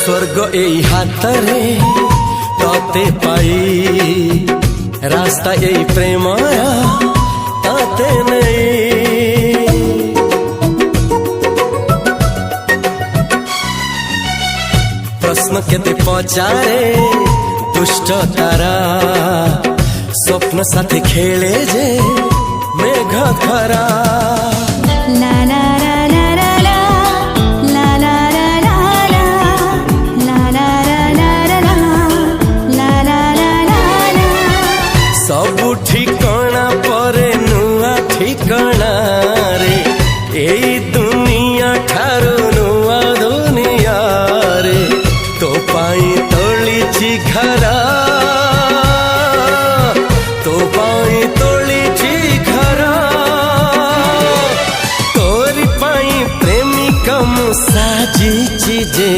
स्वर्ग एई हातरे तते पाई रास्ता एई प्रेमया ताते नहीं। प्रश्न केते पचारे दुष्ट तारा स्वप्न साथी खेले जे मेघ खरा। ला ला ला ला ला ला ला ला ला ला ला ला ला ला ला। सबु ठिकाना परे नुआ ठिकाना रे एई दुनिया ठारू नुआ दुनिया रे। तो पाई तोलिछि घरा तो पाई तोलिछि घरा तोरी पाई प्रेमिका मु साजिछि जे।